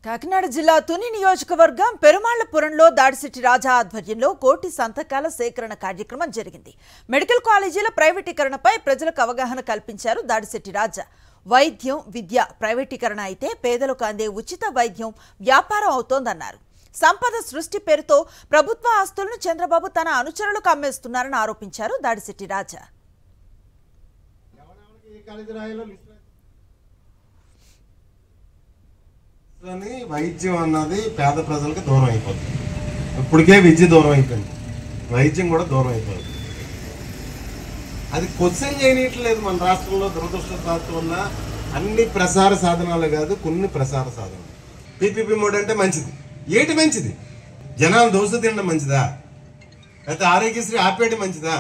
కాకినాడ జిల్లా తుని నియోజకవర్గం పెరుమాళ్లపురంలో దాడిశెట్టి రాజా ఆధ్వర్యంలో కోటి సంతకాల సేకరణ కార్యక్రమం జరిగింది. మెడికల్ కాలేజీల ప్రైవేటీకరణపై ప్రజలకు అవగాహన కల్పించారు దాడిశెట్టి రాజా. వైద్యం, విద్య ప్రైవేటీకరణ అయితే పేదలకు అందే ఉచిత వైద్యం వ్యాపారం అవుతోందన్నారు. సంపద సృష్టి పేరుతో ప్రభుత్వ ఆస్తులను చంద్రబాబు తన అనుచరులకు అమ్మేస్తున్నారని ఆరోపించారు దాడిశెట్టి రాజా. వైద్యం అన్నది పేద ప్రజలకు దూరం అయిపోతుంది. ఇప్పటికే విద్య దూరం అయిపోయింది, వైద్యం కూడా దూరం అయిపోయింది. అది క్వశ్చన్ చేయనట్లేదు. మన రాష్ట్రంలో దురదృష్టవశాత్తు ఉన్న అన్ని ప్రసార సాధనాలు కాదు, కొన్ని ప్రసార సాధనాలు. పీపీపీ మోడ్ అంటే మంచిది, ఏటి మంచిది? జనాలు దోశ తినడం మంచిదా, లేకపోతే ఆరోగ్యశ్రీ ఆపేయడం మంచిదా?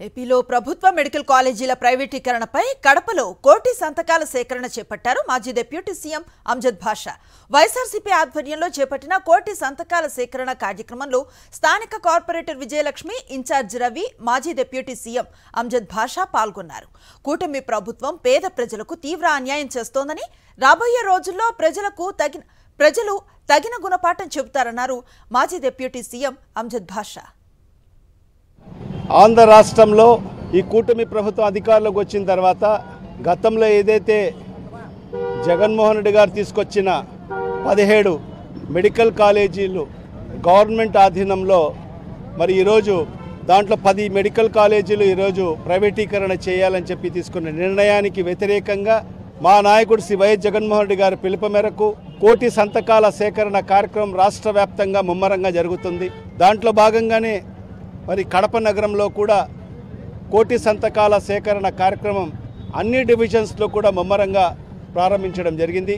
ఏపీలో ప్రభుత్వ మెడికల్ కాలేజీల ప్రైవేటీకరణపై కడపలో కోటి సంతకాల సేకరణ చేపట్టారు మాజీ డిప్యూటీ సీఎం అమ్జద్ భాషా. వైఎస్ఆర్సీపీ ఆధ్వర్యంలో చేపట్టిన కోటి సంతకాల సేకరణ కార్యక్రమంలో స్థానిక కార్పొరేటర్ విజయలక్ష్మి, ఇన్ఛార్జ్ రవి, మాజీ డిప్యూటీ సీఎం అమ్జద్ భాషా పాల్గొన్నారు. కూటమి ప్రభుత్వం పేద ప్రజలకు తీవ్ర అన్యాయం చేస్తోందని, రాబోయే రోజుల్లో ప్రజలు తగిన గుణపాఠం చెబుతారన్నారు మాజీ డిప్యూటీ సీఎం అమ్జద్ భాషా. ఆంధ్ర రాష్ట్రంలో ఈ కూటమి ప్రభుత్వం అధికారంలోకి వచ్చిన తర్వాత గతంలో ఏదైతే జగన్మోహన్ రెడ్డి గారు తీసుకొచ్చిన 17 మెడికల్ కాలేజీలు గవర్నమెంట్ ఆధీనంలో, మరి ఈరోజు దాంట్లో 10 మెడికల్ కాలేజీలు ఈరోజు ప్రైవేటీకరణ చేయాలని చెప్పి తీసుకున్న నిర్ణయానికి వ్యతిరేకంగా మా నాయకుడు శ్రీ వైఎస్ జగన్మోహన్ రెడ్డి గారి పిలుపు మేరకు కోటి సంతకాల సేకరణ కార్యక్రమం రాష్ట్ర వ్యాప్తంగా ముమ్మరంగా జరుగుతుంది. దాంట్లో భాగంగానే మరి కడప నగరంలో కూడా కోటి సంతకాల సేకరణ కార్యక్రమం అన్ని డివిజన్స్లో కూడా ముమ్మరంగా ప్రారంభించడం జరిగింది.